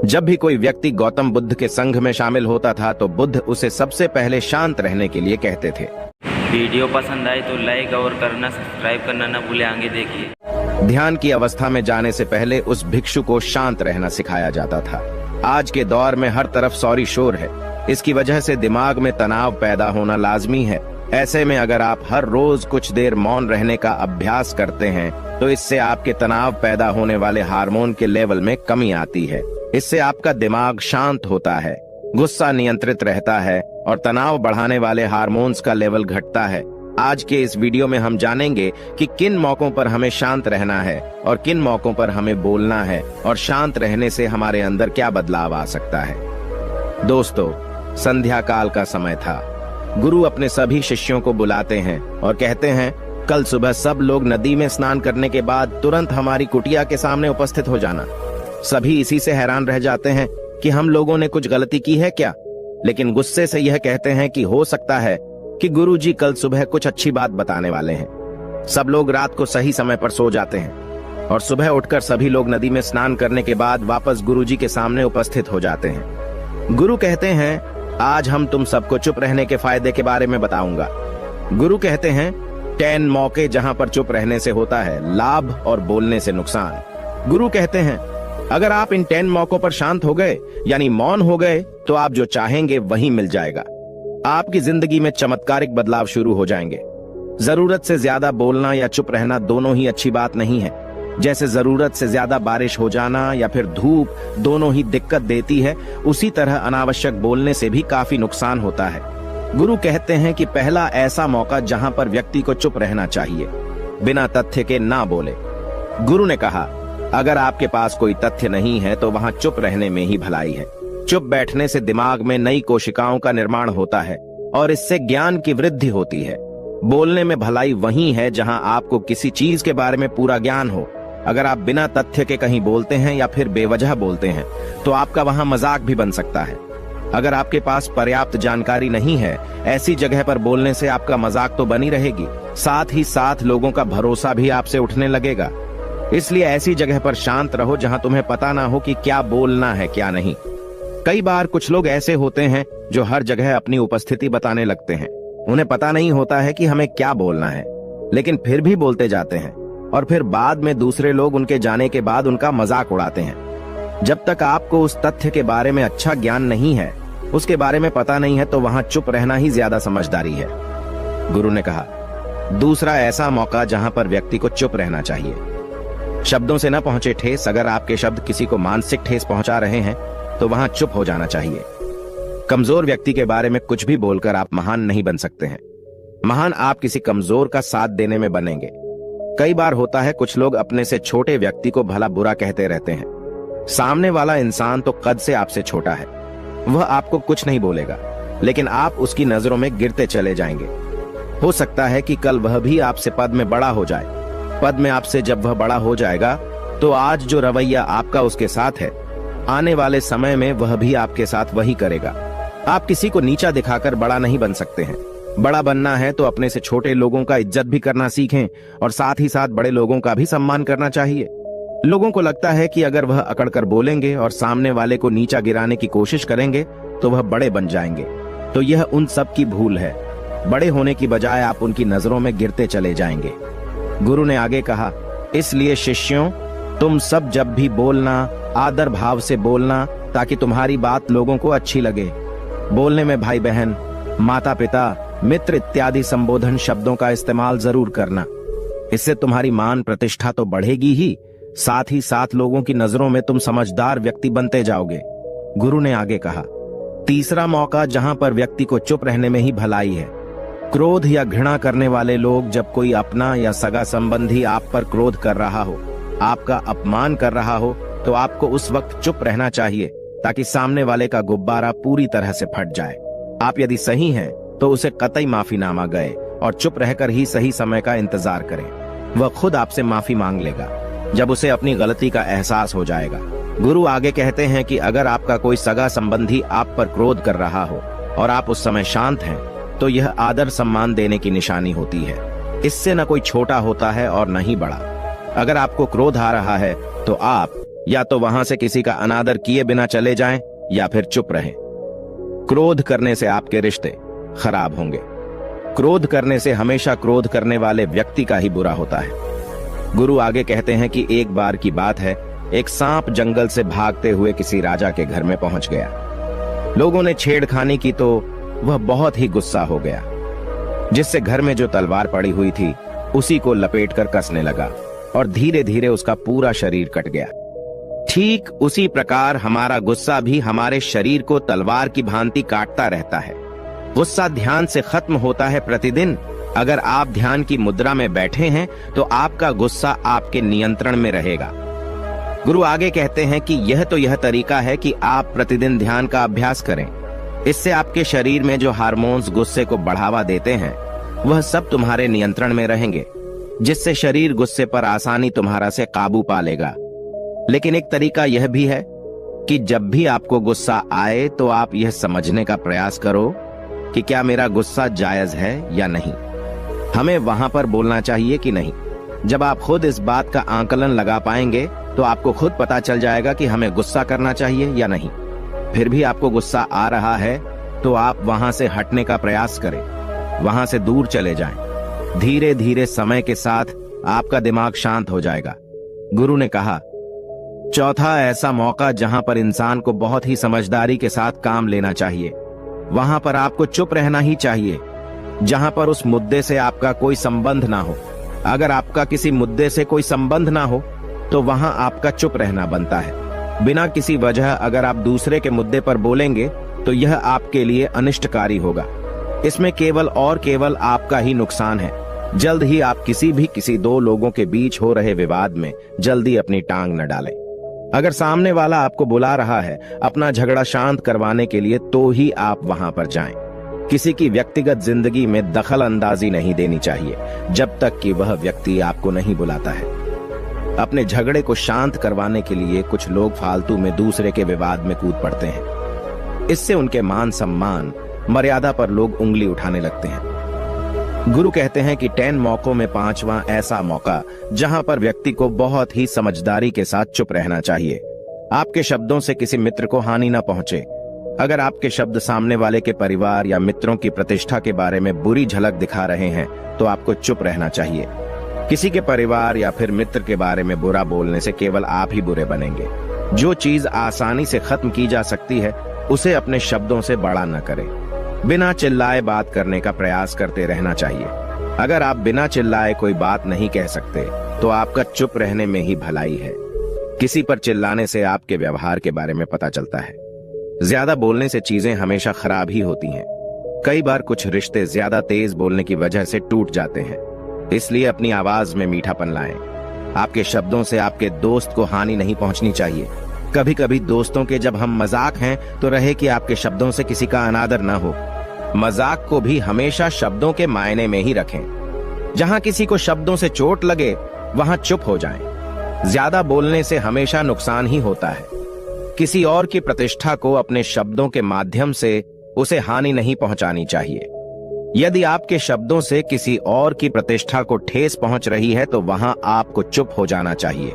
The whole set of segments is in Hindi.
जब भी कोई व्यक्ति गौतम बुद्ध के संघ में शामिल होता था तो बुद्ध उसे सबसे पहले शांत रहने के लिए कहते थे। वीडियो पसंद आए तो लाइक और करना, सब्सक्राइब करना न भूले। आगे देखिए। ध्यान की अवस्था में जाने से पहले उस भिक्षु को शांत रहना सिखाया जाता था। आज के दौर में हर तरफ सौरी शोर है। इसकी वजह से दिमाग में तनाव पैदा होना लाजमी है। ऐसे में अगर आप हर रोज कुछ देर मौन रहने का अभ्यास करते हैं तो इससे आपके तनाव पैदा होने वाले हार्मोन के लेवल में कमी आती है। इससे आपका दिमाग शांत होता है, गुस्सा नियंत्रित रहता है और तनाव बढ़ाने वाले हार्मोन्स का लेवल घटता है। आज के इस वीडियो में हम जानेंगे कि किन मौकों पर हमें शांत रहना है और किन मौकों पर हमें बोलना है और शांत रहने से हमारे अंदर क्या बदलाव आ सकता है। दोस्तों, संध्या काल का समय था। गुरु अपने सभी शिष्यों को बुलाते हैं और कहते हैं, कल सुबह सब लोग नदी में स्नान करने के बाद तुरंत हमारी कुटिया के सामने उपस्थित हो जाना। सभी इसी से हैरान रह जाते हैं कि हम लोगों ने कुछ गलती की है क्या, लेकिन गुस्से से यह कहते हैं कि हो सकता है कि गुरुजी कल सुबह कुछ अच्छी बात बताने वाले हैं। सब लोग रात को सही समय पर सो जाते हैं और सुबह उठकर सभी लोग नदी में स्नान करने के बाद वापस गुरुजी के सामने उपस्थित हो जाते हैं। गुरु कहते हैं, आज हम तुम सबको चुप रहने के फायदे के बारे में बताऊंगा। गुरु कहते हैं, 10 मौके जहां पर चुप रहने से होता है लाभ और बोलने से नुकसान। गुरु कहते हैं, अगर आप इन 10 मौकों पर शांत हो गए यानी मौन हो गए तो आप जो चाहेंगे वही मिल जाएगा। आपकी जिंदगी में चमत्कारिक बदलाव शुरू हो जाएंगे। जरूरत से ज्यादा बोलना या चुप रहना दोनों ही अच्छी बात नहीं है। जैसे जरूरत से ज्यादा बारिश हो जाना या फिर धूप दोनों ही दिक्कत देती है, उसी तरह अनावश्यक बोलने से भी काफी नुकसान होता है। गुरु कहते हैं कि पहला ऐसा मौका जहां पर व्यक्ति को चुप रहना चाहिए, बिना तथ्य के ना बोले। गुरु ने कहा, अगर आपके पास कोई तथ्य नहीं है तो वहां चुप रहने में ही भलाई है। चुप बैठने से दिमाग में नई कोशिकाओं का निर्माण होता है और इससे ज्ञान की वृद्धि होती है। बोलने में भलाई वही है जहां आपको किसी चीज के बारे में पूरा ज्ञान हो। अगर आप बिना तथ्य के कहीं बोलते हैं या फिर बेवजह बोलते हैं तो आपका वहां मजाक भी बन सकता है। अगर आपके पास पर्याप्त जानकारी नहीं है, ऐसी जगह पर बोलने से आपका मजाक तो बनी रहेगी, साथ ही साथ लोगों का भरोसा भी आपसे उठने लगेगा। इसलिए ऐसी जगह पर शांत रहो जहां तुम्हें पता ना हो कि क्या बोलना है क्या नहीं। कई बार कुछ लोग ऐसे होते हैं जो हर जगह अपनी उपस्थिति बताने लगते हैं। उन्हें पता नहीं होता है कि हमें क्या बोलना है, लेकिन फिर भी बोलते जाते हैं और फिर बाद में दूसरे लोग उनके जाने के बाद उनका मजाक उड़ाते हैं। जब तक आपको उस तथ्य के बारे में अच्छा ज्ञान नहीं है, उसके बारे में पता नहीं है, तो वहां चुप रहना ही ज्यादा समझदारी है। गुरु ने कहा, दूसरा ऐसा मौका जहां पर व्यक्ति को चुप रहना चाहिए। शब्दों से न पहुंचे ठेस, अगर आपके शब्द किसी को मानसिक ठेस पहुंचा रहे हैं तो वहां चुप हो जाना चाहिए। कमजोर व्यक्ति के बारे में कुछ भी बोलकर आप महान नहीं बन सकते हैं। महान आप किसी कमजोर का साथ देने में बनेंगे। कई बार होता है कुछ लोग अपने से छोटे व्यक्ति को भला बुरा कहते रहते हैं। सामने वाला इंसान तो कद से आपसे छोटा है, वह आपको कुछ नहीं बोलेगा, लेकिन आप उसकी नजरों में गिरते चले जाएंगे। हो सकता है कि कल वह भी आपसे पद में बड़ा हो जाए। पद में आपसे जब वह बड़ा हो जाएगा तो आज जो रवैया आपका उसके साथ है, आने वाले समय में वह भी आपके साथ वही करेगा। आप किसी को नीचा दिखाकर बड़ा नहीं बन सकते हैं। बड़ा बनना है तो अपने से छोटे लोगों का इज्जत भी करना सीखें और साथ ही साथ बड़े लोगों का भी सम्मान करना चाहिए। लोगों को लगता है कि अगर वह अकड़कर बोलेंगे और सामने वाले को नीचा गिराने की कोशिश करेंगे तो वह बड़े बन जाएंगे, तो यह उन सब की भूल है। बड़े होने की बजाय आप उनकी नजरों में गिरते चले जाएंगे। गुरु ने आगे कहा, इसलिए शिष्यों, तुम सब जब भी बोलना आदर भाव से बोलना, ताकि तुम्हारी बात लोगों को अच्छी लगे। बोलने में भाई बहन, माता पिता, मित्र इत्यादि संबोधन शब्दों का इस्तेमाल जरूर करना। इससे तुम्हारी मान प्रतिष्ठा तो बढ़ेगी ही, साथ ही साथ लोगों की नजरों में तुम समझदार व्यक्ति बनते जाओगे। गुरु ने आगे कहा, तीसरा मौका जहां पर व्यक्ति को चुप रहने में ही भलाई है। क्रोध या घृणा करने वाले लोग, जब कोई अपना या सगा संबंधी आप पर क्रोध कर रहा हो, आपका अपमान कर रहा हो, तो आपको उस वक्त चुप रहना चाहिए ताकि सामने वाले का गुब्बारा पूरी तरह से फट जाए। आप यदि सही हैं तो उसे कतई माफीनामा गए और चुप रहकर ही सही समय का इंतजार करें। वह खुद आपसे माफी मांग लेगा जब उसे अपनी गलती का एहसास हो जाएगा। गुरु आगे कहते हैं कि अगर आपका कोई सगा संबंधी आप पर क्रोध कर रहा हो और आप उस समय शांत हैं, तो यह आदर सम्मान देने की निशानी होती है। इससे न कोई छोटा होता है और न ही बड़ा। अगर आपको क्रोध आ रहा है तो आप या तो वहां से किसी का अनादर किए बिना चले जाएं या फिर चुप रहें। क्रोध करने से आपके रिश्ते खराब होंगे। क्रोध करने से हमेशा क्रोध करने वाले व्यक्ति का ही बुरा होता है। गुरु आगे कहते हैं कि एक बार की बात है, एक सांप जंगल से भागते हुए किसी राजा के घर में पहुंच गया। लोगों ने छेड़खानी की तो वह बहुत ही गुस्सा हो गया, जिससे घर में जो तलवार पड़ी हुई थी उसी को लपेटकर कसने लगा और धीरे धीरे उसका पूरा शरीर कट गया। ठीक उसी प्रकार हमारा गुस्सा भी हमारे शरीर को तलवार की भांति काटता रहता है। गुस्सा ध्यान से खत्म होता है प्रतिदिन। अगर आप ध्यान की मुद्रा में बैठे हैं तो आपका गुस्सा आपके नियंत्रण में रहेगा। गुरु आगे कहते हैं कि यह तरीका है कि आप प्रतिदिन ध्यान का अभ्यास करें। इससे आपके शरीर में जो हार्मोन्स गुस्से को बढ़ावा देते हैं वह सब तुम्हारे नियंत्रण में रहेंगे, जिससे शरीर गुस्से पर आसानी तुम्हारा से काबू पा लेगा। लेकिन एक तरीका यह भी है कि जब भी आपको गुस्सा आए तो आप यह समझने का प्रयास करो कि क्या मेरा गुस्सा जायज है या नहीं। हमें वहां पर बोलना चाहिए कि नहीं। जब आप खुद इस बात का आकलन लगा पाएंगे तो आपको खुद पता चल जाएगा कि हमें गुस्सा करना चाहिए या नहीं। फिर भी आपको गुस्सा आ रहा है तो आप वहां से हटने का प्रयास करें, वहां से दूर चले जाएं। धीरे धीरे समय के साथ आपका दिमाग शांत हो जाएगा। गुरु ने कहा, चौथा ऐसा मौका जहां पर इंसान को बहुत ही समझदारी के साथ काम लेना चाहिए, वहां पर आपको चुप रहना ही चाहिए, जहां पर उस मुद्दे से आपका कोई संबंध ना हो। अगर आपका किसी मुद्दे से कोई संबंध ना हो तो वहां आपका चुप रहना बनता है। बिना किसी वजह अगर आप दूसरे के मुद्दे पर बोलेंगे तो यह आपके लिए अनिष्टकारी होगा। इसमें केवल और केवल आपका ही नुकसान है। जल्द ही आप किसी दो लोगों के बीच हो रहे विवाद में जल्दी अपनी टांग न डालें। अगर सामने वाला आपको बुला रहा है अपना झगड़ा शांत करवाने के लिए तो ही आप वहां पर जाएं। किसी की व्यक्तिगत जिंदगी में दखल अंदाजी नहीं देनी चाहिए जब तक कि वह व्यक्ति आपको नहीं बुलाता है। अपने झगड़े को शांत करवाने के लिए कुछ लोग फालतू में दूसरे के विवाद में कूद पड़ते हैं। इससे उनके मान सम्मान मर्यादा पर लोग उंगली उठाने लगते हैं। गुरु कहते हैं कि 10 मौकों में 5वां ऐसा मौका जहां पर व्यक्ति को बहुत ही समझदारी के साथ चुप रहना चाहिए। आपके शब्दों से किसी मित्र को हानि न पहुंचे। अगर आपके शब्द सामने वाले के परिवार या मित्रों की प्रतिष्ठा के बारे में बुरी झलक दिखा रहे हैं तो आपको चुप रहना चाहिए। किसी के परिवार या फिर मित्र के बारे में बुरा बोलने से केवल आप ही बुरे बनेंगे। जो चीज आसानी से खत्म की जा सकती है उसे अपने शब्दों से बड़ा न करें। बिना चिल्लाए बात करने का प्रयास करते रहना चाहिए। अगर आप बिना चिल्लाए कोई बात नहीं कह सकते तो आपका चुप रहने में ही भलाई है। किसी पर चिल्लाने से आपके व्यवहार के बारे में पता चलता है। ज्यादा बोलने से चीजें हमेशा खराब ही होती हैं। कई बार कुछ रिश्ते ज्यादा तेज बोलने की वजह से टूट जाते हैं। इसलिए अपनी आवाज में मीठापन लाएं। आपके शब्दों से आपके दोस्त को हानि नहीं पहुंचनी चाहिए। कभी कभी दोस्तों के जब हम मजाक हैं तो रहे कि आपके शब्दों से किसी का अनादर न हो। मजाक को भी हमेशा शब्दों के मायने में ही रखें। जहां किसी को शब्दों से चोट लगे वहां चुप हो जाएं। ज्यादा बोलने से हमेशा नुकसान ही होता है। किसी और की प्रतिष्ठा को अपने शब्दों के माध्यम से उसे हानि नहीं पहुंचानी चाहिए। यदि आपके शब्दों से किसी और की प्रतिष्ठा को ठेस पहुंच रही है तो वहां आपको चुप हो जाना चाहिए।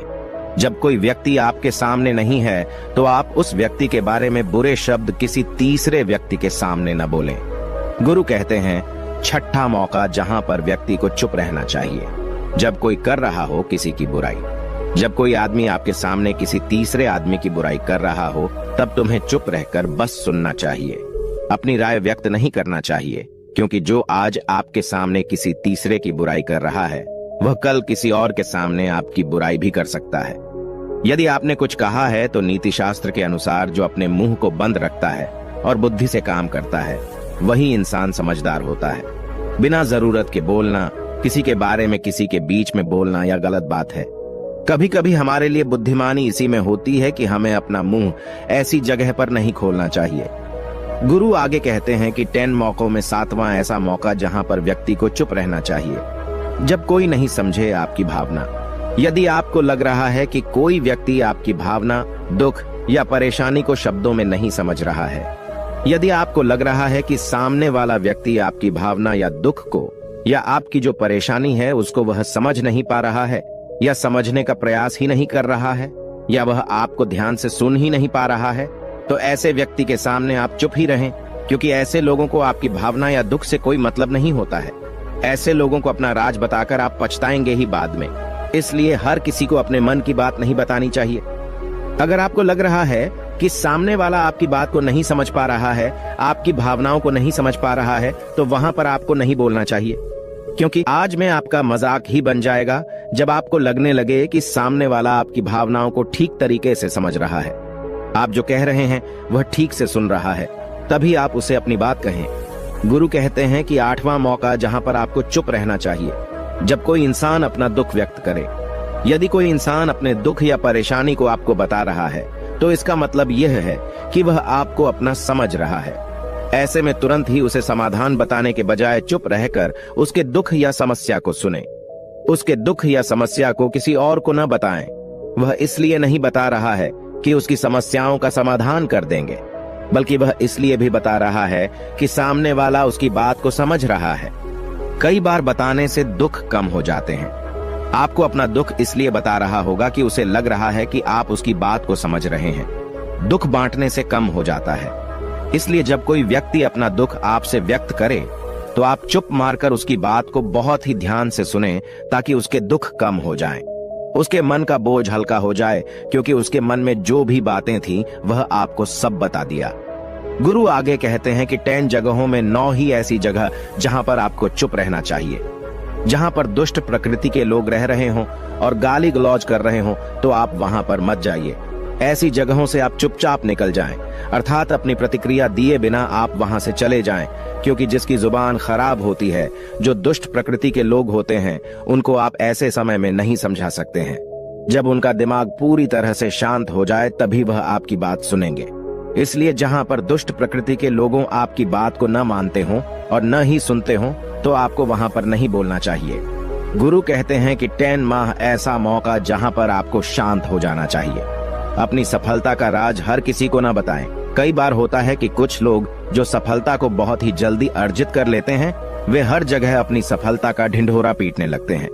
जब कोई व्यक्ति आपके सामने नहीं है तो आप उस व्यक्ति के बारे में बुरे शब्द किसी तीसरे व्यक्ति के सामने न बोलें। गुरु कहते हैं, छठा मौका जहां पर व्यक्ति को चुप रहना चाहिए, जब कोई कर रहा हो किसी की बुराई। जब कोई आदमी आपके सामने किसी तीसरे आदमी की बुराई कर रहा हो तब तुम्हें चुप रहकर बस सुनना चाहिए। अपनी राय व्यक्त नहीं करना चाहिए, क्योंकि जो आज आपके सामने किसी तीसरे की बुराई कर रहा है वह कल किसी और के सामने आपकी बुराई भी कर सकता है। यदि आपने कुछ कहा है तो नीति शास्त्र के अनुसार जो अपने मुंह को बंद रखता है और बुद्धि से काम करता है वही इंसान समझदार होता है। बिना जरूरत के बोलना, किसी के बारे में किसी के बीच में बोलना यह गलत बात है। कभी कभी हमारे लिए बुद्धिमानी इसी में होती है कि हमें अपना मुंह ऐसी जगह पर नहीं खोलना चाहिए। गुरु आगे कहते हैं कि 10 मौकों में 7वां ऐसा मौका जहां पर व्यक्ति को चुप रहना चाहिए, जब कोई नहीं समझे आपकी भावना। यदि आपको लग रहा है कि कोई व्यक्ति आपकी भावना, दुख या परेशानी को शब्दों में नहीं समझ रहा है, यदि आपको लग रहा है कि सामने वाला व्यक्ति आपकी भावना या दुख को या आपकी जो परेशानी है उसको वह समझ नहीं पा रहा है या समझने का प्रयास ही नहीं कर रहा है, या वह आपको ध्यान से सुन ही नहीं पा रहा है, तो ऐसे व्यक्ति के सामने आप चुप ही रहें, क्योंकि ऐसे लोगों को आपकी भावना या दुख से कोई मतलब नहीं होता है। ऐसे लोगों को अपना राज बताकर आप पछताएंगे ही बाद में। इसलिए हर किसी को अपने मन की बात नहीं बतानी चाहिए। अगर आपको लग रहा है कि सामने वाला आपकी बात को नहीं समझ पा रहा है, आपकी भावनाओं को नहीं समझ पा रहा है, तो वहां पर आपको नहीं बोलना चाहिए, क्योंकि आज में आपका मजाक ही बन जाएगा जब आपको लगने लगे कि सामने वाला आपकी भावनाओं को ठीक तरीके से समझ रहा है। आप जो कह रहे हैं वह ठीक से सुन रहा है, तभी आप उसे अपनी बात कहें। गुरु कहते हैं कि 8वां मौका जहां पर आपको चुप रहना चाहिए, जब कोई इंसान अपना दुख व्यक्त करे। यदि कोई इंसान अपने दुख या परेशानी को आपको बता रहा है, तो इसका मतलब यह है कि वह आपको अपना समझ रहा है। ऐसे में तुरंत ही उसे समाधान बताने के बजाय चुप रहकर उसके दुख या समस्या को सुने। उसके दुख या समस्या को किसी और को न बताएं। वह इसलिए नहीं बता रहा है कि उसकी समस्याओं का समाधान कर देंगे, बल्कि वह इसलिए भी बता रहा है कि सामने वाला उसकी बात को समझ रहा है। कई बार बताने से दुख कम हो जाते हैं। आपको अपना दुख इसलिए बता रहा होगा कि उसे लग रहा है कि आप उसकी बात को समझ रहे हैं। दुख बांटने से कम हो जाता है। इसलिए जब कोई व्यक्ति अपना दुख आपसे व्यक्त करे, तो आप चुप मारकर उसकी बात को बहुत ही ध्यान से सुने, ताकि उसके दुख कम हो जाएं। उसके मन का बोझ हल्का हो जाए, क्योंकि उसके मन में जो भी बातें थी वह आपको सब बता दिया। गुरु आगे कहते हैं कि 10 जगहों में 9 ही ऐसी जगह जहां पर आपको चुप रहना चाहिए। जहां पर दुष्ट प्रकृति के लोग रह रहे हों और गाली गलौज कर रहे हों, तो आप वहां पर मत जाइए। ऐसी जगहों से आप चुपचाप निकल जाएं, अर्थात अपनी प्रतिक्रिया दिए बिना आप वहां से चले जाएं, क्योंकि जिसकी जुबान खराब होती है, जो दुष्ट प्रकृति के लोग होते हैं, उनको आप ऐसे समय में नहीं समझा सकते हैं। जब उनका दिमाग पूरी तरह से शांत हो जाए, तभी वह आपकी बात सुनेंगे। इसलिए जहां पर दुष्ट प्रकृति के लोगों आपकी बात को न मानते हों और न ही सुनते हों, तो आपको वहां पर नहीं बोलना चाहिए। गुरु कहते हैं कि 10 माह ऐसा मौका जहां पर आपको शांत हो जाना चाहिए। अपनी सफलता का राज हर किसी को न बताएं। कई बार होता है कि कुछ लोग जो सफलता को बहुत ही जल्दी अर्जित कर लेते हैं, वे हर जगह अपनी सफलता का ढिंढोरा पीटने लगते हैं।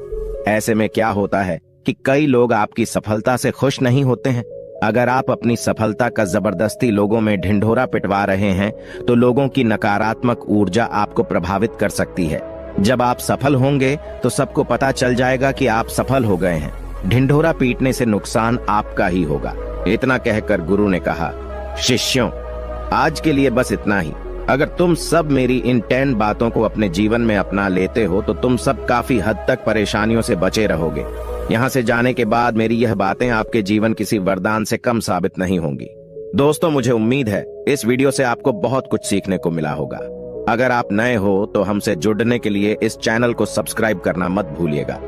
ऐसे में क्या होता है कि कई लोग आपकी सफलता से खुश नहीं होते हैं। अगर आप अपनी सफलता का जबरदस्ती लोगों में ढिंढोरा पिटवा रहे हैं, तो लोगों की नकारात्मक ऊर्जा आपको प्रभावित कर सकती है। जब आप सफल होंगे तो सबको पता चल जाएगा कि आप सफल हो गए हैं। ढिंढोरा पीटने से नुकसान आपका ही होगा। इतना कहकर गुरु ने कहा, शिष्यों, आज के लिए बस इतना ही। अगर तुम सब मेरी इन 10 बातों को अपने जीवन में अपना लेते हो, तो तुम सब काफी हद तक परेशानियों से बचे रहोगे। यहाँ से जाने के बाद मेरी यह बातें आपके जीवन किसी वरदान से कम साबित नहीं होंगी। दोस्तों, मुझे उम्मीद है इस वीडियो से आपको बहुत कुछ सीखने को मिला होगा। अगर आप नए हो तो हमसे जुड़ने के लिए इस चैनल को सब्सक्राइब करना मत भूलिएगा।